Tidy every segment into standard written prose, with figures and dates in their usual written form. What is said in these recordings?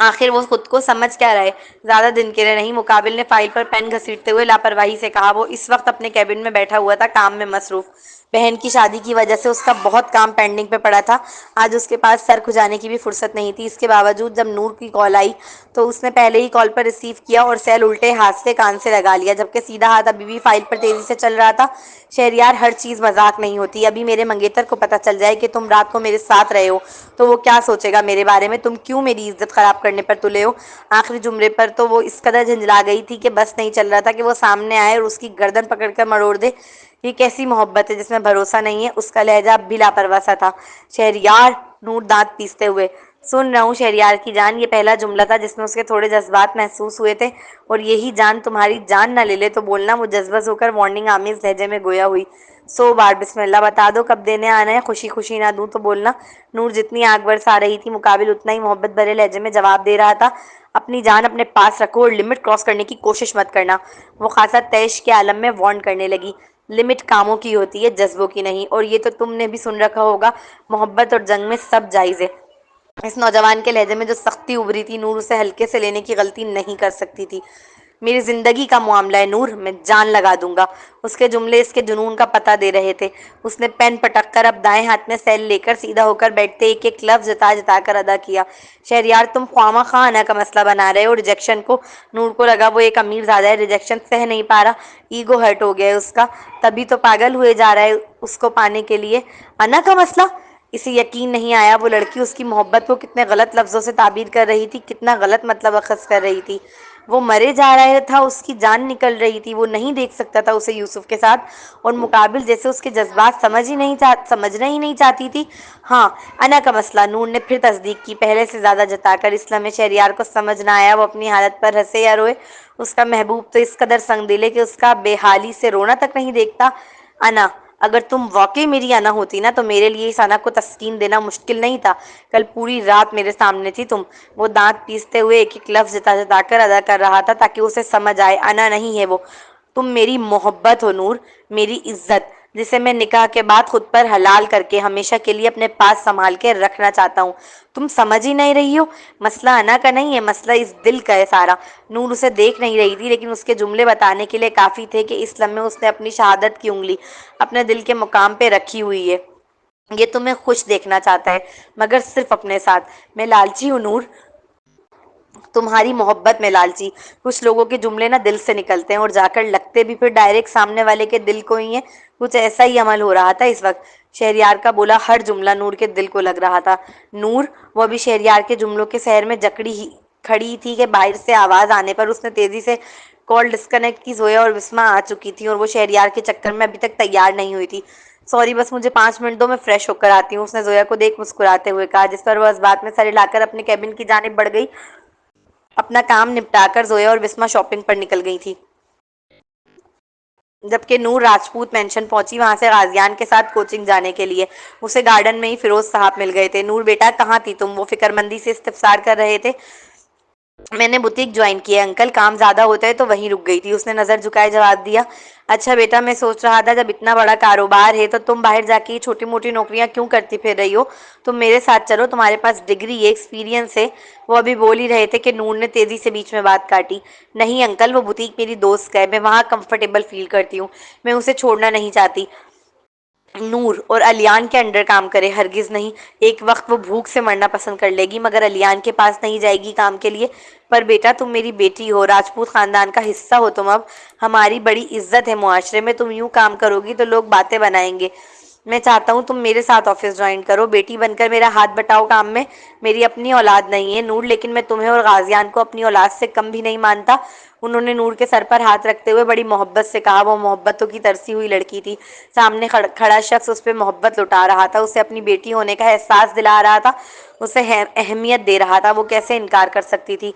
آخر وہ خود کو سمجھ کیا رہے؟ زیادہ دن کے لیے نہیں، مقابل نے فائل پر پین گھسیٹتے ہوئے لاپرواہی سے کہا۔ وہ اس وقت اپنے کیبن میں بیٹھا ہوا تھا، کام میں مصروف۔ بہن کی شادی کی وجہ سے اس کا بہت کام پینڈنگ پہ پڑا تھا، آج اس کے پاس سر کھجانے کی بھی فرصت نہیں تھی۔ اس کے باوجود جب نور کی کال آئی تو اس نے پہلے ہی کال پر ریسیو کیا اور سیل الٹے ہاتھ سے کان سے لگا لیا، جبکہ سیدھا ہاتھ ابھی بھی فائل پر تیزی سے چل رہا تھا۔ شہریار، ہر چیز مذاق نہیں ہوتی۔ ابھی میرے منگیتر کو پتہ چل جائے کہ تم رات کو میرے ساتھ رہے ہو تو وہ کیا سوچے گا میرے بارے میں؟ تم کیوں میری عزت خراب کرنے پر تلے ہو؟ آخری جملے پر تو وہ اس قدر جھنجلا گئی تھی کہ بس نہیں چل رہا تھا کہ وہ سامنے آئے اور اس کی گردن پکڑ کر مروڑ دے۔ یہ کیسی محبت ہے جس میں بھروسہ نہیں ہے؟ اس کا لہجہ اب بھی لاپرواہ سا تھا۔ شہریار، نور دانت پیستے ہوئے۔ سن رہا ہوں شہریار کی جان، یہ پہلا جملہ تھا جس میں اس کے تھوڑے جذبات محسوس ہوئے تھے، اور یہی جان تمہاری جان نہ لے لے تو بولنا۔ وہ جذبز ہو کر وارننگ آمیز لہجے میں گویا ہوئی۔ 100 بار بسم اللہ، بتا دو کب دینے آنا ہے، خوشی خوشی نہ دوں تو بولنا۔ نور جتنی آگ برسا رہی تھی، مقابل اتنا ہی محبت بھرے لہجے میں جواب دے رہا تھا۔ اپنی جان اپنے پاس رکھو اور لمٹ کراس کرنے کی کوشش مت کرنا۔ وہ خاصا طیش کے عالم میں وارن کرنے لگی۔ لمٹ کاموں کی ہوتی ہے، جذبوں کی نہیں، اور یہ تو تم نے بھی سن رکھا ہوگا، محبت اور جنگ میں سب جائز ہے۔ اس نوجوان کے لہجے میں جو سختی ابھری تھی، نور اسے ہلکے سے لینے کی غلطی نہیں کر سکتی تھی۔ میری زندگی کا معاملہ ہے نور، میں جان لگا دوں گا۔ اس کے جملے اس کے جنون کا پتہ دے رہے تھے۔ اس نے پین پٹک کر اب دائیں ہاتھ میں سیل لے کر سیدھا ہو کر بیٹھتے ایک ایک لفظ جتا جتا کر ادا کیا۔ شہریار، تم خواہ خواہ انا کا مسئلہ بنا رہے ہو، ریجیکشن کو۔ نور کو لگا وہ ایک امیر زادہ ہے، ریجیکشن سہ نہیں پا رہا، ایگو ہرٹ ہو گیا ہے اس کا، تبھی تو پاگل ہوئے جا رہا ہے اس کو پانے کے لیے۔ انا کا مسئلہ؟ اسے یقین نہیں آیا، وہ لڑکی اس کی محبت کو کتنے غلط لفظوں سے تعبیر کر رہی تھی، کتنا غلط مطلب اخذ کر رہی تھی۔ وہ مرے جا رہا تھا، اس کی جان نکل رہی تھی، وہ نہیں دیکھ سکتا تھا اسے یوسف کے ساتھ، اور مقابل جیسے اس کے جذبات سمجھنا ہی نہیں چاہتی تھی۔ ہاں، انا کا مسئلہ، نور نے پھر تصدیق کی، پہلے سے زیادہ جتا کر۔ اس لمحے شہریار کو سمجھ نہ آیا وہ اپنی حالت پر ہنسے یا روئے۔ اس کا محبوب تو اس قدر سنگ دل ہے کہ اس کا بے حالی سے رونا تک نہیں دیکھتا۔ انا، اگر تم واقعی میری انا ہوتی نا تو میرے لیے اس انا کو تسکین دینا مشکل نہیں تھا۔ کل پوری رات میرے سامنے تھی تم۔ وہ دانت پیستے ہوئے ایک ایک لفظ جتا جتا کر ادا کر رہا تھا تاکہ اسے سمجھ آئے، انا نہیں ہے وہ، تم میری محبت ہو نور، میری عزت، جسے میں نکاح کے بعد خود پر حلال کر کے ہمیشہ کے لیے اپنے پاس سنبھال کے رکھنا چاہتا ہوں۔ تم سمجھ ہی نہیں رہی ہو، مسئلہ انا کا نہیں ہے، مسئلہ اس دل کا ہے سارا۔ نور اسے دیکھ نہیں رہی تھی، لیکن اس کے جملے بتانے کے لیے کافی تھے کہ اس لمحے اس نے اپنی شہادت کی انگلی اپنے دل کے مقام پہ رکھی ہوئی ہے۔ یہ تمہیں خوش دیکھنا چاہتا ہے، مگر صرف اپنے ساتھ۔ میں لالچی ہوں نور، تمہاری محبت میں لالچی۔ کچھ لوگوں کے جملے نا دل سے نکلتے ہیں اور جا کر لگتے بھی پھر ڈائریکٹ سامنے والے کے دل کو ہی ہیں۔ کچھ ایسا ہی عمل ہو رہا تھا اس وقت۔ شہریار کا بولا ہر جملہ نور کے دل کو لگ رہا تھا۔ نور، وہ ابھی شہریار کے جملوں کے سحر میں جکڑی ہی کھڑی تھی کہ باہر سے آواز آنے پر اس نے تیزی سے کال ڈسکنیکٹ کی۔ زویا اور بسمہ آ چکی تھی اور وہ شہریار کے چکر میں ابھی تک تیار نہیں ہوئی تھی۔ سوری، بس مجھے 5 منٹ دو، میں فریش ہو کر آتی ہوں، اس نے زویا کو دیکھ مسکراتے ہوئے کہا، جس پر وہ اس بات میں سر ہلا کر اپنے کیبن کی جانب بڑھ گئی۔ اپنا کام نپٹا کر زویا اور بسمہ شاپنگ پر نکل گئی تھی، جبکہ نور راجپوت مینشن پہنچی، وہاں سے غازیان کے ساتھ کوچنگ جانے کے لیے۔ اسے گارڈن میں ہی فیروز صاحب مل گئے تھے۔ نور بیٹا، کہاں تھی تم؟ وہ فکر مندی سے استفسار کر رہے تھے۔ میں نے بوتیک جوائن کی ہے انکل، کام زیادہ ہوتا ہے تو وہیں رک گئی تھی، اس نے نظر جھکائے جواب دیا۔ اچھا بیٹا، میں سوچ رہا تھا جب اتنا بڑا کاروبار ہے تو تم باہر جا کے یہ چھوٹی موٹی نوکریاں کیوں کرتی پھر رہی ہو؟ تم میرے ساتھ چلو، تمہارے پاس ڈگری ہے، ایکسپیرینس ہے۔ وہ ابھی بول ہی رہے تھے کہ نور نے تیزی سے بیچ میں بات کاٹی۔ نہیں انکل، وہ بوتیک میری دوست کا ہے، میں وہاں کمفرٹیبل فیل کرتی ہوں، میں اسے چھوڑنا نہیں چاہتی۔ نور اور الیان کے انڈر کام کرے، ہرگز نہیں۔ ایک وقت وہ بھوک سے مرنا پسند کر لے گی مگر الیان کے پاس نہیں جائے گی کام کے لیے۔ پر بیٹا، تم میری بیٹی ہو، راجپوت خاندان کا حصہ ہو تم، اب ہماری بڑی عزت ہے معاشرے میں، تم یوں کام کرو گی تو لوگ باتیں بنائیں گے۔ میں چاہتا ہوں تم میرے ساتھ آفس جوائن کرو، بیٹی بن کر میرا ہاتھ بٹاؤ کام میں۔ میری اپنی اولاد نہیں ہے نور، لیکن میں تمہیں اور غازیان کو اپنی اولاد سے کم بھی نہیں مانتا۔ انہوں نے نور کے سر پر ہاتھ رکھتے ہوئے بڑی محبت سے کہا۔ وہ محبتوں کی ترسی ہوئی لڑکی تھی، سامنے کھڑا شخص اس پہ محبت لٹا رہا تھا، اسے اپنی بیٹی ہونے کا احساس دلا رہا تھا، اسے اہمیت دے رہا تھا، وہ کیسے انکار کر سکتی تھی؟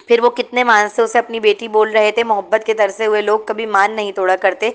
پھر وہ کتنے مان سے اسے اپنی بیٹی بول رہے تھے۔ محبت کے ترسے ہوئے لوگ کبھی مان نہیں توڑا کرتے۔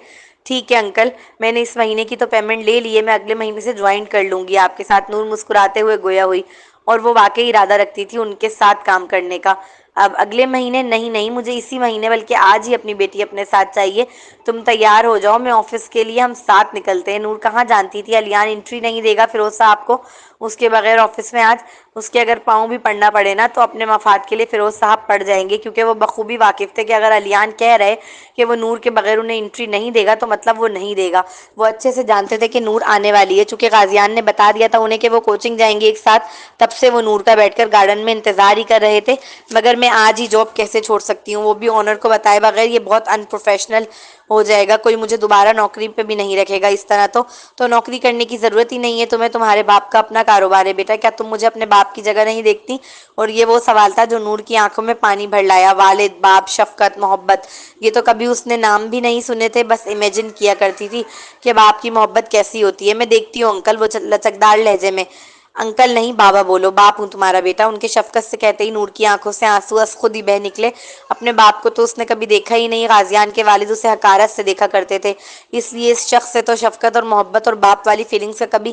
ٹھیک ہے انکل، میں نے اس مہینے کی تو پیمنٹ لے لی ہے، میں اگلے مہینے سے جوائن کر لوں گی آپ کے ساتھ۔ نور مسکراتے ہوئے گویا ہوئی، اور وہ واقعی ارادہ رکھتی تھی ان کے ساتھ کام کرنے کا۔ اب اگلے مہینے نہیں، مجھے اسی مہینے بلکہ آج ہی اپنی بیٹی اپنے ساتھ چاہیے۔ تم تیار ہو جاؤ، میں آفس کے لیے، ہم ساتھ نکلتے ہیں۔ نور کہاں جانتی تھی الیان انٹری نہیں دے گا فیروز صاحب کو، اس کے بغیر آفس میں آج اس کے اگر پاؤں بھی پڑنا پڑے نا تو اپنے مفاد کے لیے فیروز صاحب پڑ جائیں گے، کیونکہ وہ بخوبی واقف تھے کہ اگر علیان کہہ رہے کہ وہ نور کے بغیر انہیں انٹری نہیں دے گا تو مطلب وہ نہیں دے گا۔ وہ اچھے سے جانتے تھے کہ نور آنے والی ہے، چونکہ غازیان نے بتا دیا تھا انہیں کہ وہ کوچنگ جائیں گے ایک ساتھ، تب سے وہ نور کا بیٹھ کر گارڈن میں انتظار ہی کر رہے تھے۔ مگر میں آج ہی جاب کیسے چھوڑ سکتی ہوں، وہ بھی آنر کو بتائے بغیر؟ یہ بہت ان پروفیشنل ہو جائے گا، کوئی مجھے دوبارہ نوکری پہ بھی نہیں رکھے گا اس طرح تو نوکری کرنے کی ضرورت ہی نہیں ہے تمہیں، تمہارے باپ کا اپنا کاروبار ہے بیٹا، کیا تم مجھے اپنے باپ کی جگہ نہیں دیکھتی؟ اور یہ وہ سوال تھا جو نور کی آنکھوں میں پانی بھر لایا۔ والد، باپ، شفقت، محبت، یہ تو کبھی اس نے نام بھی نہیں سنے تھے، بس امیجن کیا کرتی تھی کہ باپ کی محبت کیسی ہوتی ہے۔ میں دیکھتی ہوں انکل، وہ لچکدار لہجے میں، انکل نہیں بابا بولو، باپ ہوں تمہارا بیٹا۔ ان کے شفقت سے کہتے ہی نور کی آنکھوں سے آنسو از خود ہی بہہ نکلے۔ اپنے باپ کو تو اس نے کبھی دیکھا ہی نہیں، غازیان کے والد اسے حقارت سے دیکھا کرتے تھے، اس لیے اس شخص سے تو شفقت اور محبت اور باپ والی فیلنگز کا کبھی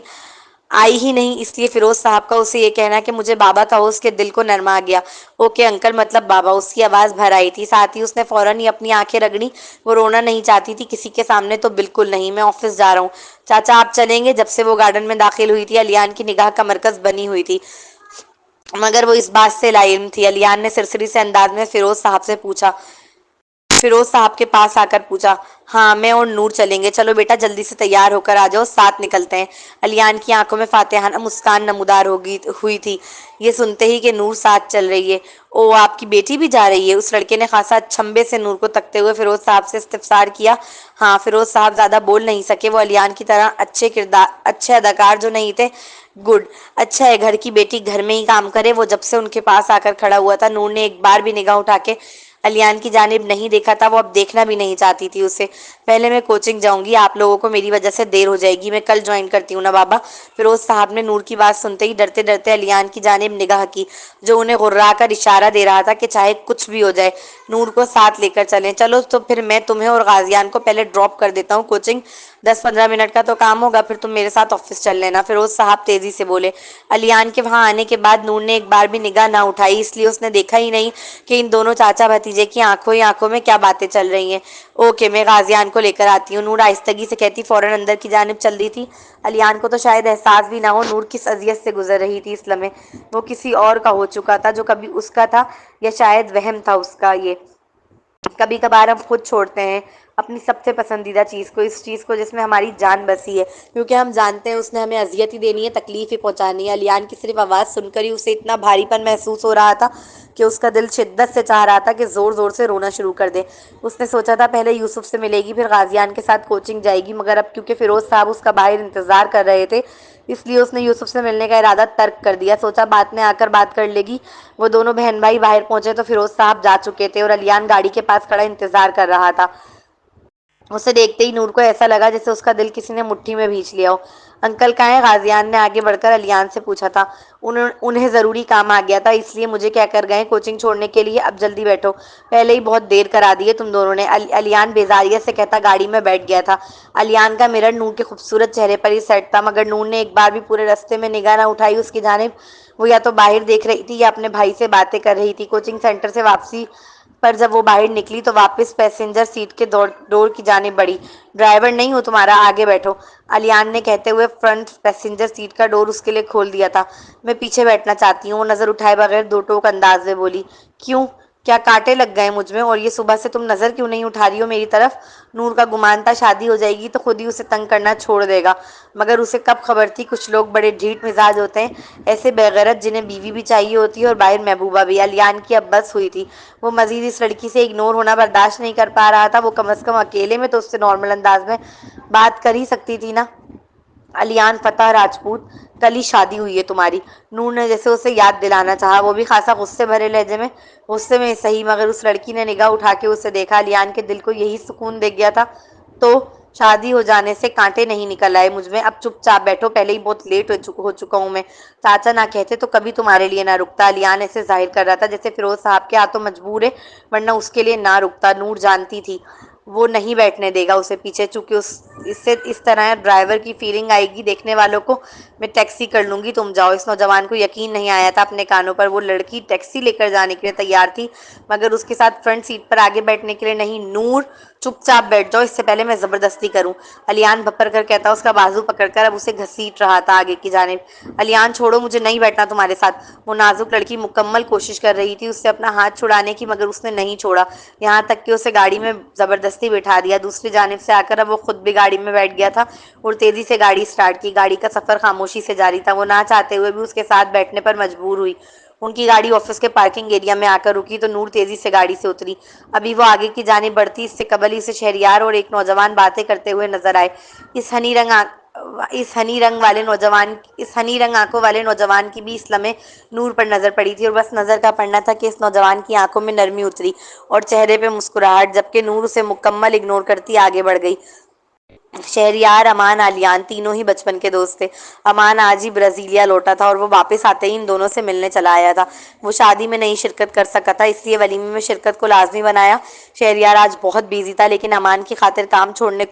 آئی ہی نہیں، اس لیے فیروز صاحب کا اسے یہ کہنا کہ مجھے بابا کہو اس کے دل کو نرما گیا۔ اوکے انکل، مطلب بابا، اس کی آواز بھر آئی تھی، ساتھ ہی اس نے فوراً ہی اپنی آنکھیں رگڑی۔ وہ رونا نہیں چاہتی تھی کسی کے سامنے، تو بالکل نہیں، میں آفس جا رہا ہوں۔ چاچا آپ چلیں گے؟ جب سے وہ گارڈن میں داخل ہوئی تھی علیان کی نگاہ کا مرکز بنی ہوئی تھی، مگر وہ اس بات سے لا علم تھی۔ علیان نے سرسری سے انداز میں فیروز صاحب کے پاس آ کر پوچھا۔ ہاں میں اور نور چلیں گے، چلو بیٹا جلدی سے تیار ہو کر آ جاؤ، ساتھ نکلتے ہیں۔ علیان کی آنکھوں میں فاتحانہ مسکان نمودار ہوئی تھی یہ سنتے ہی کہ نور ساتھ چل رہی ہے۔ او آپ کی بیٹی بھی جا رہی ہے؟ اس لڑکے نے خاصا چھمبے سے نور کو تکتے ہوئے فیروز صاحب سے استفسار کیا۔ ہاں، فیروز صاحب زیادہ بول نہیں سکے، وہ علیان کی طرح اچھے اداکار جو نہیں تھے۔ گڈ، اچھا ہے گھر کی بیٹی گھر میں ہی کام کرے۔ وہ جب سے ان کے پاس آ کر کھڑا ہوا تھا نور نے ایک بار بھی نگاہ اٹھا کے علیان کی جانب نہیں دیکھا تھا، وہ اب دیکھنا بھی نہیں چاہتی تھی اسے۔ پہلے میں کوچنگ جاؤں گی، آپ لوگوں کو میری وجہ سے دیر ہو جائے گی، میں کل جوائن کرتی ہوں نا بابا۔ فیروز صاحب نے نور کی بات سنتے ہی ڈرتے ڈرتے علیان کی جانب نگاہ کی، جو انہیں غرا کر اشارہ دے رہا تھا کہ چاہے کچھ بھی ہو جائے نور کو ساتھ لے کر چلیں۔ چلو تو پھر میں تمہیں اور غازیان کو پہلے ڈراپ کر دیتا ہوں، کوچنگ 10-15 منٹ کا تو کام ہوگا، پھر تم میرے ساتھ آفس چل لینا، فیروز صاحب تیزی سے بولے۔ علیان کے وہاں آنے کے بعد نور نے ایک بار بھی نگاہ نہ اٹھائی، اس لیے اس نے دیکھا ہی نہیں کہ ان دونوں چاچا بھتیجے کی آنکھوں ہی آنکھوں میں کیا باتیں چل رہی ہیں۔ اوکے، میں غازیان کو لے کر آتی ہوں، نور آہستگی سے کہتی فوراً اندر کی جانب چل دی تھی۔ علیان کو تو شاید احساس بھی نہ ہو نور کس اذیت سے گزر رہی تھی اس لمحے، وہ کسی اور کا ہو چکا تھا جو کبھی اس کا تھا، یا شاید وہم تھا اس کا یہ۔ کبھی کبھار ہم خود چھوڑتے ہیں اپنی سب سے پسندیدہ چیز کو، اس چیز کو جس میں ہماری جان بسی ہے، کیونکہ ہم جانتے ہیں اس نے ہمیں اذیت ہی دینی ہے، تکلیف ہی پہنچانی ہے۔ علیان کی صرف آواز سن کر ہی اسے اتنا بھاری پن محسوس ہو رہا تھا کہ اس کا دل شدت سے چاہ رہا تھا کہ زور زور سے رونا شروع کر دے۔ اس نے سوچا تھا پہلے یوسف سے ملے گی، پھر غازیان کے ساتھ کوچنگ جائے گی، مگر اب کیونکہ فیروز صاحب اس کا باہر انتظار کر رہے تھے، اس لیے اس نے یوسف سے ملنے کا ارادہ ترک کر دیا۔ سوچا بعد میں آ کر بات کر لے گی۔ وہ دونوں بہن بھائی باہر پہنچے تو فیروز صاحب جا چکے تھے اور علیان گاڑی کے پاس کھڑا انتظار کر رہا تھا۔ اسے دیکھتے ہی نور کو ایسا لگا جیسے اس کا دل کسی نے مٹھی میں بھینچ لیا ہو۔ انکل کہاں ہیں؟ غازیان نے آگے بڑھ کر علیان سے پوچھا تھا۔ انہیں ضروری کام آ گیا تھا، اس لیے مجھے کہہ کر گئے کوچنگ چھوڑنے کے لیے، اب جلدی بیٹھو، پہلے ہی بہت دیر کرا دی ہے تم دونوں نے، علیان بیزاریت سے کہتا گاڑی میں بیٹھ گیا تھا۔ علیان کا مرر نور کے خوبصورت چہرے پر ہی سیٹ تھا، مگر نور نے ایک بار بھی پورے راستے میں نگاہ نہ اٹھائی اس کی جانب۔ وہ یا تو باہر دیکھ رہی تھی یا اپنے بھائی سے باتیں کر رہی تھی۔ کوچنگ سینٹر سے واپسی پر جب وہ باہر نکلی تو واپس پیسنجر سیٹ کے ڈور کی جانب بڑھی۔ ڈرائیور نہیں ہوں تمہارا، آگے بیٹھو، علیان نے کہتے ہوئے فرنٹ پیسنجر سیٹ کا ڈور اس کے لیے کھول دیا تھا۔ میں پیچھے بیٹھنا چاہتی ہوں، وہ نظر اٹھائے بغیر دو ٹوک انداز میں بولی۔ کیوں؟ کیا کانٹے لگ گئے مجھ میں؟ اور یہ صبح سے تم نظر کیوں نہیں اٹھا رہی ہو میری طرف؟ نور کا گمان تھا شادی ہو جائے گی تو خود ہی اسے تنگ کرنا چھوڑ دے گا، مگر اسے کب خبر تھی کچھ لوگ بڑے ڈھیٹ مزاج ہوتے ہیں، ایسے بے غیرت جنہیں بیوی بھی چاہیے ہوتی ہے اور باہر محبوبہ بھی۔ علیان کی اب بس ہوئی تھی، وہ مزید اس لڑکی سے اگنور ہونا برداشت نہیں کر پا رہا تھا۔ وہ کم از کم اکیلے میں تو اس سے نارمل انداز میں بات کر ہی سکتی تھی نا۔ علیان فتح راجپوت، کل ہی شادی ہوئی ہے تمہاری، نور نے جیسے اسے یاد دلانا چاہا، وہ بھی خاصا غصے بھرے لہجے میں۔ غصے میں صحیح، مگر اس لڑکی نے نگاہ اٹھا کے اسے دیکھا، علیان کے دل کو یہی سکون دے گیا تھا۔ تو شادی ہو جانے سے کانٹے نہیں نکل آئے مجھ میں، اب چپ چاپ بیٹھو، پہلے ہی بہت لیٹ ہو چکا ہوں میں، چاچا نہ کہتے تو کبھی تمہارے لیے نہ رکتا۔ علیان ایسے ظاہر کر رہا تھا جیسے فیروز صاحب کے ہاتھوں مجبور ہے ورنہ اس کے لیے نہ رکتا۔ نور جانتی تھی وہ نہیں بیٹھنے دے گا اسے پیچھے، چونکہ اس سے اس طرح ڈرائیور کی فیلنگ آئے گی دیکھنے والوں کو، میں ٹیکسی کر لوں گی، تم جاؤ۔ اس نوجوان کو یقین نہیں آیا تھا اپنے کانوں پر، وہ لڑکی ٹیکسی لے کر جانے کے لیے تیار تھی مگر اس کے ساتھ فرنٹ سیٹ پر آگے بیٹھنے کے لیے نہیں۔ نور چپ چاپ بیٹھ جاؤ، اس سے پہلے میں زبردستی کروں، علیان بھپر کر کہتا، اس کا بازو پکڑ کر اب اسے گھسیٹ رہا تھا آگے کی جانب۔ علیان چھوڑو، مجھے نہیں بیٹھنا تمہارے ساتھ۔ وہ نازک لڑکی مکمل کوشش کر رہی تھی اس سے اپنا ہاتھ چھڑانے کی مگر اس نے نہیں چھوڑا، یہاں تک کہ اسے گاڑی میں زبردستی بٹھا دیا۔ دوسری جانب سے آ کر اب وہ خود بھی گاڑی میں بیٹھ گیا تھا اور تیزی سے گاڑی سٹارٹ کی۔ گاڑی کا سفر خاموشی سے جاری تھا، وہ نہ چاہتے ہوئے بھی اس کے ساتھ بیٹھنے پر مجبور ہوئی۔ ان کی گاڑی آفس کے پارکنگ ایریا میں آ کر رکی تو نور تیزی سے گاڑی سے اتری۔ ابھی وہ آگے کی جانب بڑھتی اس سے قبل ہی اسے شہریار اور ایک نوجوان باتیں کرتے ہوئے نظر آئے۔ اس ہنی رنگ آنکھوں والے نوجوان کی بھی اس لمحے نور پر نظر پڑی تھی اور بس نظر کا پڑنا تھا کہ اس نوجوان کی آنکھوں میں نرمی اتری اور چہرے پہ مسکراہٹ، جبکہ نور اسے مکمل اگنور کرتی آگے بڑھ گئی۔ شہریار، امان، علیان تینوں ہی بچپن کے دوست تھے۔ امان آج ہی برازیلیا لوٹا تھا اور وہ واپس آتے ہی ان دونوں سے ملنے چلا آیا تھا۔ وہ شادی میں نہیں شرکت کر سکا تھا، اس لیے ولیمے میں شرکت کو لازمی بنایا۔ شہریار آج بہت بیزی تھا لیکن امان کی خاطر کام چھوڑنے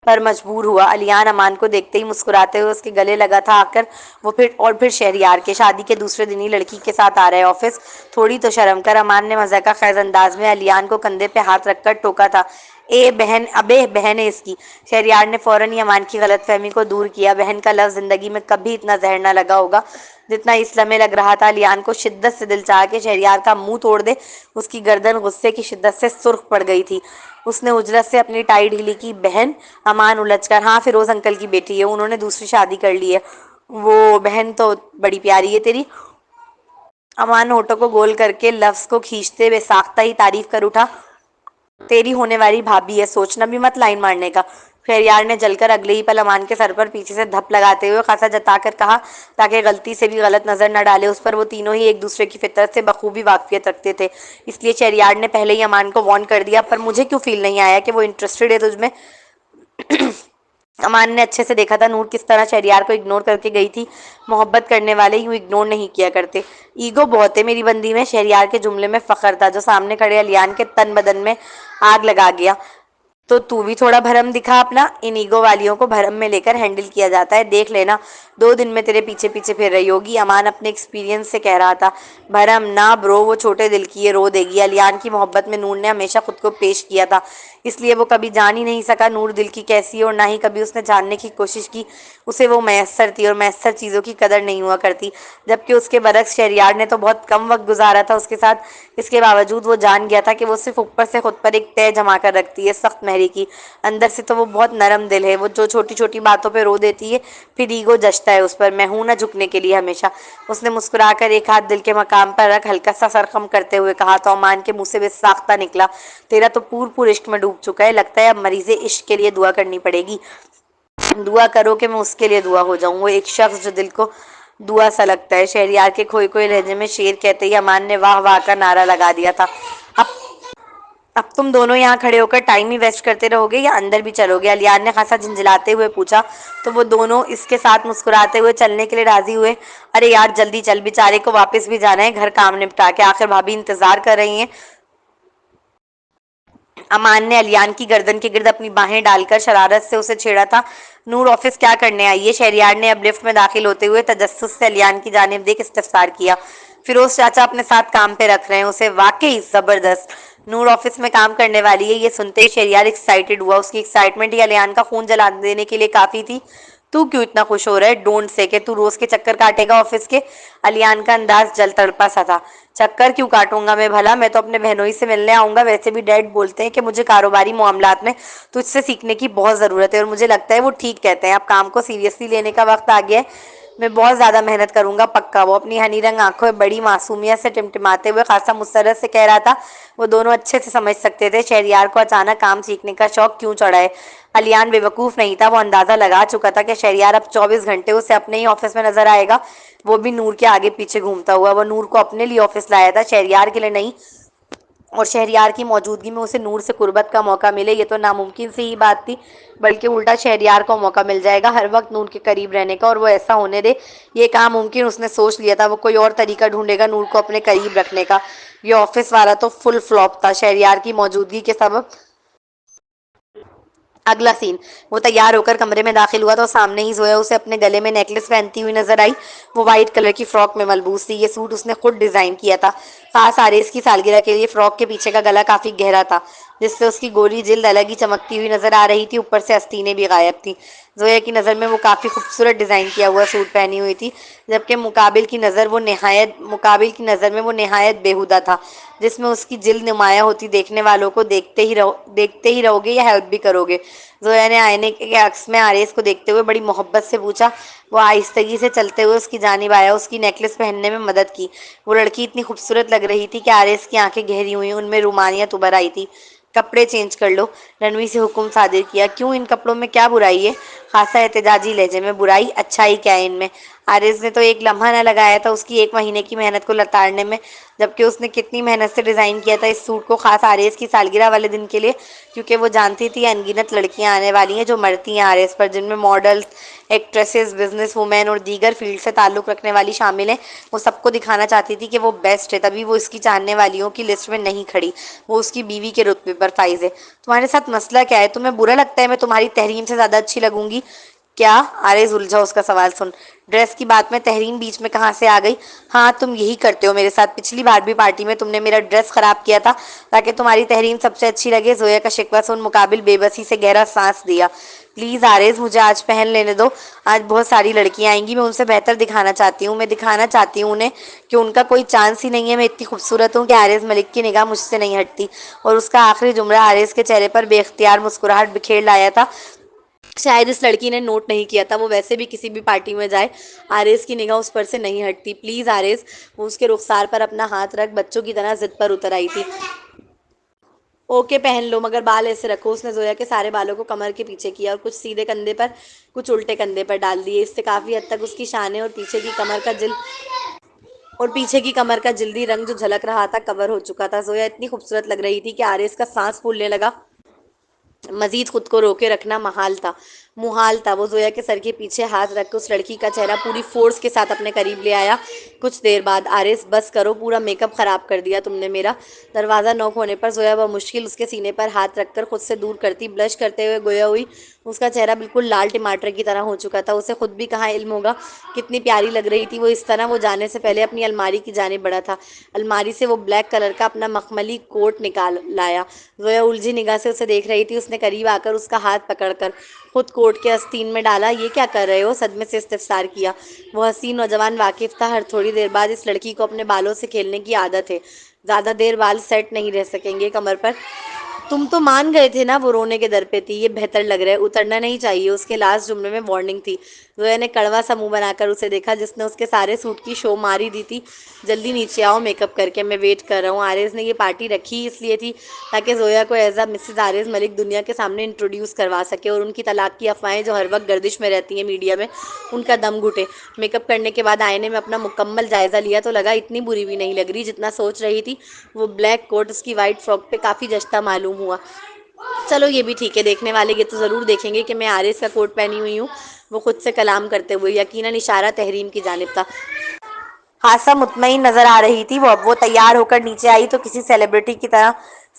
پر مجبور ہوا۔ علیان امان کو دیکھتے ہی مسکراتے ہوئے اس کے گلے لگا تھا آ کر، وہ پھر شہریار کے شادی کے دوسرے دن ہی لڑکی کے ساتھ آ رہے آفس، تھوڑی تو شرم کر۔ امان نے مزاح خیز انداز میں علیان کو کندھے پہ ہاتھ رکھ کر ٹوکا تھا، ابے بہن ہے اس کی۔ شہریار نے فوراً ہی امان کی غلط فہمی کو دور کیا، بہن کا لفظ زندگی میں کبھی اتنا زہر نہ لگا ہوگا جتنا اس لمحے لگ رہا تھا۔ علیان کو شدت سے دل چاہا کہ شہریار کا منہ توڑ دے، اس کی گردن غصے کی شدت سے سرخ پڑ گئی تھی۔ اس نے اجلت سے اپنی ٹائی ڈھیلی کی۔ بہن؟ امان الجھ کر، ہاں فیروز انکل کی بیٹی ہے، انہوں نے دوسری شادی کر لی ہے۔ وہ بہن تو بڑی پیاری ہے تیری۔ امان ہونٹوں کو گول کر کے لفظ کو کھینچتے بے ساختہ ہی تعریف کر اٹھا، تیری ہونے والی بھابھی ہے، سوچنا بھی مت لائن مارنے کا۔ شہریار نے جل کر اگلے ہی پل امان کے سر پر پیچھے سے دھپ لگاتے ہوئے خاصا جتا کر کہا تاکہ غلطی سے بھی غلط نظر نہ ڈالے اس پر، وہ تینوں ہی ایک دوسرے کی فطرت سے بخوبی واقفیت رکھتے تھے، اس لیے شہریار نے پہلے ہی امان کو وارن کر دیا۔ پر مجھے کیوں فیل نہیں آیا کہ وہ انٹرسٹڈ ہے تجھ میں؟ امان نے اچھے سے دیکھا تھا نور کس طرح شہریار کو اگنور کر کے گئی تھی، محبت کرنے والے یوں اگنور نہیں کیا کرتے۔ ایگو بہت ہے میری بندی میں، شہریار کے جملے میں فخر تھا جو سامنے کھڑے علیان کے تن بدن میں آگ لگا گیا۔ تو بھی تھوڑا بھرم دکھا اپنا، ان ایگو والیوں کو بھرم میں لے کر ہینڈل کیا جاتا ہے، دیکھ لینا 2 دن میں تیرے پیچھے پیچھے پھر رہی ہوگی۔ امان اپنے ایکسپیرینس سے کہہ رہا تھا۔ بھرم نہ برو، وہ چھوٹے دل کی ہے، رو دے گی۔ علیان کی محبت میں نور نے ہمیشہ خود کو پیش کیا تھا، اس لیے وہ کبھی جان ہی نہیں سکا نور دل کی کیسی ہے، اور نہ ہی کبھی اس نے جاننے کی کوشش کی۔ اسے وہ میسر تھی اور میسر چیزوں کی قدر نہیں ہوا کرتی، جبکہ اس کے برعکس شہریار نے تو بہت کم وقت گزارا تھا اس کے ساتھ۔ اس کے باوجود وہ جان گیا تھا کہ وہ صرف اوپر سے خود پر ایک طے جما کر رکھتی ہے، سخت مہری کی، اندر سے تو وہ بہت نرم دل ہے۔ وہ جو چھوٹی چھوٹی باتوں پہ رو دیتی ہے پھر ایگو جچتا ہے اس پر، میں ہوں نہ جھکنے کے لیے ہمیشہ۔ اس نے مسکرا کر ایک ہاتھ دل کے مقام پر رکھ ہلکا سا سر خم کرتے ہوئے کہا تو امان کے منہ سے بے ساختہ نکلا، تیرا تو پور عشق میں ڈوب چکا ہے، لگتا ہے اب مریض عشق کے لیے دعا کرنی پڑے گی۔ دعا کرو کہ میں اس کے لیے دعا ہو جاؤں، وہ ایک شخص جو دل کو دعا سا لگتا ہے۔ شہریار کے کھوئے لہجے میں شعر کہتے ہی امان نے واہ واہ کا نعرہ لگا دیا تھا۔ اب تم دونوں یہاں کھڑے ہو کر ٹائم ہی ویسٹ کرتے رہو گے یا اندر بھی چلو گے؟ علیان نے خاصا جھنجھلاتے ہوئے پوچھا تو وہ دونوں اس کے ساتھ مسکراتے ہوئے چلنے کے لیے راضی ہوئے۔ ارے یار جلدی چل، بیچارے کو واپس بھی جانا ہے گھر کام نپٹا کے، آخر بھابھی انتظار کر رہی ہیں۔ امان نے علیان کی گردن کے گرد اپنی باہیں ڈال کر شرارت سے اسے چھیڑا تھا۔ نور آفس کیا کرنے آئی ہے؟ شہریار نے اب لفٹ میں داخل ہوتے ہوئے تجسس سے علیان کی جانب دیکھ استفسار کیا۔ فیروز چاچا اپنے ساتھ کام پہ رکھ رہے ہیں اسے۔ واقعی زبردست، نور آفس میں کام کرنے والی ہے۔ یہ سنتے ہی شہریار ایکسائٹڈ ہوا، اس کی ایکسائٹمنٹ ہی علیان کا خون جلا دینے کے لیے کافی تھی۔ تو کیوں اتنا خوش ہو رہا ہے؟ ڈونٹ سے کہ تو روز کے چکر کاٹے گا آفس کے؟ علیان کا انداز جل تڑپا سا تھا۔ چکر کیوں کاٹوں گا میں بھلا، میں تو اپنے بہنوئی سے ملنے آؤں گا۔ ویسے بھی ڈیڈ بولتے ہیں کہ مجھے کاروباری معاملات میں تجھ سے سیکھنے کی بہت ضرورت ہے، اور مجھے لگتا ہے وہ ٹھیک کہتے ہیں، اب کام کو سیریسلی لینے کا وقت آ گیا ہے۔ میں بہت زیادہ محنت کروں گا پکا۔ وہ اپنی ہنی رنگ آنکھوں بڑی معصومیت سے ٹمٹماتے ہوئے خاصا مسرت سے کہہ رہا تھا۔ وہ دونوں اچھے سے سمجھ سکتے تھے شہریار کو اچانک کام سیکھنے کا شوق کیوں چڑھا ہے۔ علیان بے وقوف نہیں تھا، وہ اندازہ لگا چکا تھا کہ شہریار اب 24 گھنٹے اسے اپنے ہی آفس میں نظر آئے گا، وہ بھی نور کے آگے پیچھے گھومتا ہوا۔ وہ نور کو اپنے لیے آفس لایا تھا، شہریار کے لیے نہیں، اور شہریار کی موجودگی میں اسے نور سے قربت کا موقع ملے یہ تو ناممکن سی ہی بات تھی، بلکہ الٹا شہریار کو موقع مل جائے گا ہر وقت نور کے قریب رہنے کا، اور وہ ایسا ہونے دے۔ یہ کام ممکن اس نے سوچ لیا تھا، وہ کوئی اور طریقہ ڈھونڈے گا نور کو اپنے قریب رکھنے کا۔ یہ آفس والا تو فل فلاپ تھا، شہریار کی موجودگی کے سبب اگلا سین، وہ تیار ہو کر کمرے میں داخل ہوا تو سامنے ہی زویا اسے اپنے گلے میں نیکلس پہنتی ہوئی نظر آئی۔ وہ وائٹ کلر کی فراک میں ملبوس تھی۔ یہ سوٹ اس نے خود ڈیزائن کیا تھا، خاص آریز کی سالگرہ کے لیے۔ فراک کے پیچھے کا گلا کافی گہرا تھا جس سے اس کی گوری جلد الگ ہی چمکتی ہوئی نظر آ رہی تھی، اوپر سے آستینیں بھی غائب تھیں۔ زویا کی نظر میں وہ کافی خوبصورت ڈیزائن کیا ہوا سوٹ پہنی ہوئی تھی، جبکہ مقابل کی نظر میں وہ نہایت بیہودہ تھا، جس میں اس کی جلد نمایاں ہوتی دیکھنے والوں کو دیکھتے ہی رہو گے یا ہیلپ بھی کرو گے۔ زویا نے آئینے کے عکس میں آریز کو دیکھتے ہوئے بڑی محبت سے پوچھا۔ وہ آہستگی سے چلتے ہوئے اس کی جانب آیا، اس کی نیکلس پہننے میں مدد کی۔ وہ لڑکی اتنی خوبصورت لگ رہی تھی کہ آریز کی آنکھیں گہری ہوئیں، ان میں رومانیت ابھر آئی تھی۔ کپڑے چینج کر لو، رنوی سے حکم صادر کیا۔ کیوں، ان کپڑوں میں کیا برائی ہے؟ خاصا احتجاجی لہجے میں، برائی؟ اچھائی کیا ہے ان میں؟ آریز نے تو ایک لمحہ نہ لگایا تھا اس کی 1 مہینے کی محنت کو لتاڑنے میں، جبکہ اس نے کتنی محنت سے ڈیزائن کیا تھا اس سوٹ کو، خاص آریز کی سالگرہ والے دن کے لیے، کیونکہ وہ جانتی تھی ان گنت لڑکیاں آنے والی ہیں جو مرتی ہیں آریز پر، جن میں ماڈلز، ایکٹریسز، بزنس وومین اور دیگر فیلڈ سے تعلق رکھنے والی شامل ہیں۔ وہ سب کو دکھانا چاہتی تھی کہ وہ بیسٹ ہے، تبھی وہ اس کی چاہنے والیوں کی لسٹ میں نہیں کھڑی، وہ اس کی بیوی کے رتبے پر فائز ہے۔ تمہارے ساتھ مسئلہ کیا ہے؟ تمہیں برا لگتا ہے میں تمہاری تحریم سے زیادہ اچھی لگوں گی کیا؟ آریز الجھا اس کا سوال سن۔ ڈریس کی بات میں تحریم بیچ میں کہاں سے آ گئی؟ ہاں، تم یہی کرتے ہو میرے ساتھ۔ پچھلی بار بھی پارٹی میں تم نے میرا ڈریس خراب کیا تھا تاکہ تمہاری تحریم سب سے اچھی لگے۔ زویا کا شکوہ سن مقابل بے بسی سے گہرا سانس دیا۔ پلیز آریز، مجھے آج پہن لینے دو۔ آج بہت ساری لڑکیاں آئیں گی، میں ان سے بہتر دکھانا چاہتی ہوں۔ میں دکھانا چاہتی ہوں انہیں کہ ان کا کوئی چانس ہی نہیں ہے۔ میں اتنی خوبصورت ہوں کہ آریز ملک کی نگاہ مجھ سے نہیں ہٹتی۔ اور اس کا آخری جملہ آریز کے چہرے پر بے اختیار مسکراہٹ بکھیر لایا تھا۔ شاید اس لڑکی نے نوٹ نہیں کیا تھا، وہ ویسے بھی کسی بھی پارٹی میں جائے آریز کی نگاہ اس پر سے نہیں ہٹتی۔ پلیز آریز، وہ اس کے رخسار پر اپنا ہاتھ رکھ بچوں کی طرح ضد پر اتر آئی تھی۔ اوکے، پہن لو، مگر بال ایسے رکھو۔ اس نے زویا کے سارے بالوں کو کمر کے پیچھے کیا اور کچھ سیدھے کندھے پر، کچھ الٹے کندھے پر ڈال دیے۔ اس سے کافی حد تک اس کی شانیں اور پیچھے کی کمر کا جلدی رنگ جو جھلک رہا تھا کور ہو چکا تھا۔ زویا اتنی خوبصورت لگ رہی تھی کہ آریز کا سانس پھولنے لگا۔ مزید خود کو روکے رکھنا محال تھا۔ وہ زویا کے سر کے پیچھے ہاتھ رکھ کے اس لڑکی کا چہرہ پوری فورس کے ساتھ اپنے قریب لے آیا۔ کچھ دیر بعد، آریز بس کرو، پورا میک اپ خراب کر دیا تم نے میرا۔ دروازہ نوک ہونے پر زویا بمشکل اس کے سینے پر ہاتھ رکھ کر خود سے دور کرتی، بلش کرتے ہوئے گویا ہوئی۔ اس کا چہرہ بالکل لال ٹماٹر کی طرح ہو چکا تھا۔ اسے خود بھی کہاں علم ہوگا کتنی پیاری لگ رہی تھی وہ اس طرح۔ وہ جانے سے پہلے اپنی الماری کی جانب بڑھا تھا، الماری سے وہ بلیک کلر کا اپنا مخملی کوٹ نکال لایا۔ زویا الجھی نگاہ سے اسے دیکھ رہی تھی۔ اس نے قریب آ کر اس کا ہاتھ پکڑ کر خود کوٹ کے آستین میں ڈالا۔ یہ کیا کر رہے ہو؟ صدمے سے استفسار کیا۔ وہ حسین نوجوان واقف تھا ہر تھوڑی دیر بعد اس لڑکی کو اپنے بالوں سے کھیلنے کی عادت ہے۔ زیادہ دیر بال سیٹ نہیں رہ سکیں گے کمر پر۔ تم تو مان گئے تھے نا؟ وہ رونے کے در پہ تھی۔ یہ بہتر لگ رہا ہے، اترنا نہیں چاہیے۔ اس کے لاسٹ جملے میں وارننگ تھی۔ زویا نے کڑوا سا منہ بنا کر اسے دیکھا جس نے اس کے سارے سوٹ کی شو ماری دی تھی۔ جلدی نیچے آؤ میک اپ کر کے، میں ویٹ کر رہا ہوں۔ آریز نے یہ پارٹی رکھی اس لیے تھی تاکہ زویا کو ایز مسز آریز ملک دنیا کے سامنے انٹروڈیوس کروا سکے اور ان کی طلاق کی افواہیں جو ہر وقت گردش میں رہتی ہیں میڈیا میں، ان کا دم گھٹے۔ میک اپ کرنے کے بعد آئینے میں اپنا مکمل جائزہ لیا تو لگا اتنی بری بھی نہیں لگ رہی جتنا سوچ رہی تھی۔ وہ بلیک کوٹ اس کی وائٹ فراک پہ کافی جچتا معلوم ہوا۔ چلو یہ بھی ٹھیک ہے، دیکھنے والے یہ تو ضرور دیکھیں گے کہ میں آریز کا کوٹ پہنی ہوئی ہوں۔ وہ خود سے کلام کرتے ہوئے، یقیناً اشارہ تحریم کی جانب تھا۔ خاصا مطمئن نظر آ رہی تھی وہ تیار ہو کر نیچے آئی تو کسی سیلیبریٹی کی طرح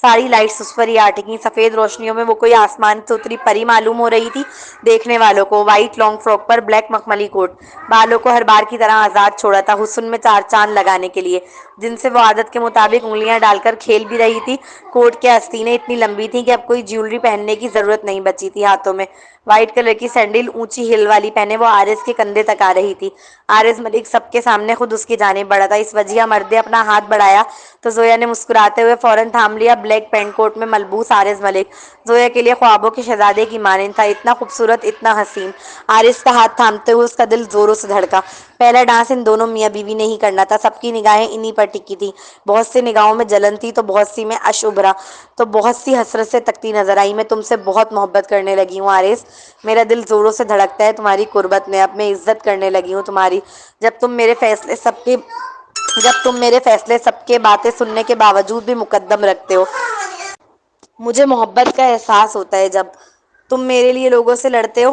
ساری لائٹس اس پر ہی اٹکیں۔ سفید روشنیوں میں وہ کوئی آسمان سے اتری پری معلوم ہو رہی تھی دیکھنے والوں کو۔ وائٹ لانگ فراک پر بلیک مخملی کوٹ، بالوں کو ہر بار کی طرح آزاد چھوڑا تھا حسن میں 4 چاند لگانے کے لیے، جن سے وہ عادت کے مطابق انگلیاں ڈال کر کھیل بھی رہی تھی۔ کوٹ کے آستینیں اتنی لمبی تھیں کہ اب کوئی جیولری پہننے کی ضرورت نہیں بچی تھی۔ ہاتھوں میں وائٹ کلر کی سینڈل اونچی ہل والی پہنے وہ آریز کے کندھے تک آ رہی تھی۔ آریز ملک سب کے سامنے خود اس کی جانب بڑھا تھا۔ اس وجیہہ مرد نے اپنا ہاتھ بڑھایا تو زویا نے مسکراتے ہوئے فوراً تھام لیا۔ بلیک پینٹ کوٹ میں ملبوس آریز ملک زویا کے لیے خوابوں کے شہزادے کی مانند تھا، اتنا خوبصورت، اتنا حسین۔ آریز کا ہاتھ تھامتے ہوئے اس کا دل زوروں سے دھڑکا۔ پہلا ڈانس ان دونوں میاں بیوی نے ہی کرنا تھا۔ سب کی نگاہیں انہی پر ٹکی تھیں۔ بہت سی نگاہوں میں جلن تھی تو بہت سی میں اشک ابھرا تو بہت سی حسرت سے تکتی نظر آئی۔ میں تم سے بہت محبت کرنے لگی ہوں آریز، میرا دل زوروں سے دھڑکتا ہے تمہاری قربت میں۔ اب میں عزت کرنے لگی ہوں تمہاری، جب تم میرے فیصلے سب کے باتیں سننے کے باوجود بھی مقدم رکھتے ہو۔ مجھے محبت کا احساس ہوتا ہے جب تم میرے لیے لوگوں سے لڑتے ہو۔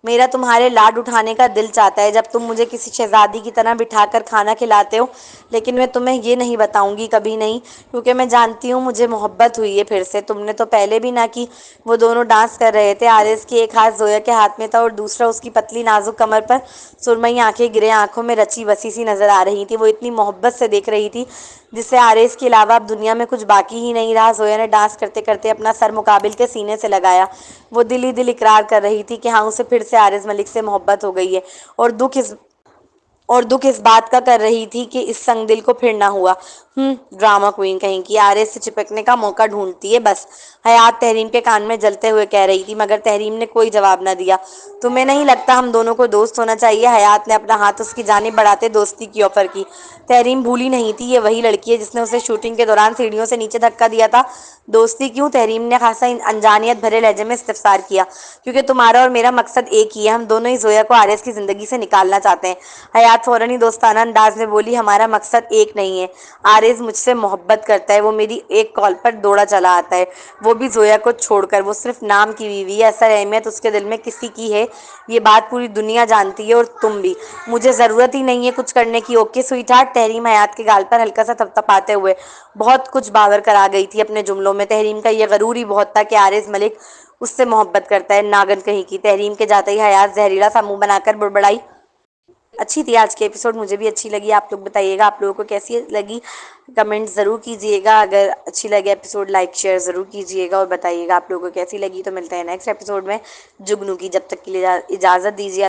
میرا تمہارے لاڈ اٹھانے کا دل چاہتا ہے جب تم مجھے کسی شہزادی کی طرح بٹھا کر کھانا کھلاتے ہو، لیکن میں تمہیں یہ نہیں بتاؤں گی، کبھی نہیں، کیونکہ میں جانتی ہوں مجھے محبت ہوئی ہے پھر سے۔ تم نے تو پہلے بھی نہ کی۔ وہ دونوں ڈانس کر رہے تھے، عارض کی ایک ہاتھ زویا کے ہاتھ میں تھا اور دوسرا اس کی پتلی نازک کمر پر۔ سرمئی آنکھیں گرے آنکھوں میں رچی بسی سی نظر آ رہی تھی، وہ اتنی محبت سے دیکھ رہی تھی جس سے عارض کے علاوہ اب دنیا میں کچھ باقی ہی نہیں رہا۔ زویا نے ڈانس کرتے کرتے اپنا سر مقابل کے سینے سے لگایا۔ وہ دل ہی دل اقرار کر رہی تھی کہ ہاں، اسے پھر سے عارض ملک سے محبت ہو گئی ہے، اور دکھ اس بات کا کر رہی تھی کہ اس سنگ دل کو پھر نہ ہوا۔ ڈرامہ کوئین کہیں کی، عارض سے چپکنے کا موقع ڈھونڈتی ہے بس، حیات تحریم کے کان میں جلتے ہوئے کہہ رہی تھی، مگر تحریم نے کوئی جواب نہ دیا۔ تمہیں نہیں لگتا ہم دونوں کو دوست ہونا چاہیے؟ حیات نے اپنا ہاتھ اس کی جانب بڑھاتے دوستی کی آفر کی۔ تحریم بھولی نہیں تھی، یہ وہی لڑکی ہے جس نے اسے شوٹنگ کے دوران سیڑھیوں سے نیچے دھکا دیا تھا۔ دوستی کیوں؟ تحریم نے خاصا انجانیت بھرے لہجے میں استفسار کیا۔ کیونکہ تمہارا اور میرا مقصد ایک ہی ہے، ہم دونوں ہی زویا کو عارض کی زندگی سے نکالنا چاہتے ہیں۔ حیات فوراً ہی دوستانہ انداز میں بولی، ہمارا مقصد ایک نہیں ہے، عارض مجھ سے محبت کرتا ہے، وہ میری ایک کال پر دوڑا چلا آتا ہے، وہ بھی زویا کو چھوڑ کر۔ وہ صرف نام کی بیوی ہے، اصل اہمیت اس کے دل میں کسی کی ہے، یہ بات پوری دنیا جانتی ہے، اور تم بھی۔ مجھے ضرورت ہی نہیں ہے کچھ کرنے کی، اوکے سویٹ ہارٹ؟ تحریم حیات کے گال پر ہلکا سا تھپتھپاتے ہوئے بہت کچھ باور کرا گئی تھی اپنے جملوں میں۔ تحریم کا یہ غرور ہی بہت تھا کہ عارض ملک اس سے محبت کرتا ہے، ناگن کہیں کی۔ تحریم کے جاتے ہی حیات زہریلا سا منہ بنا کر بڑبڑائی۔ اچھی تھی آج کی ایپیسوڈ، مجھے بھی اچھی لگی۔ آپ لوگ بتائیے گا آپ لوگوں کو کیسی لگی، کمنٹ ضرور کیجیے گا۔ اگر اچھی لگے ایپیسوڈ لائک شیئر ضرور کیجیے گا، اور بتائیے گا آپ لوگوں کو کیسی لگی۔ تو ملتے ہیں نیکسٹ ایپیسوڈ میں جگنو کی، جب تک کے لیے اجازت دیجیے۔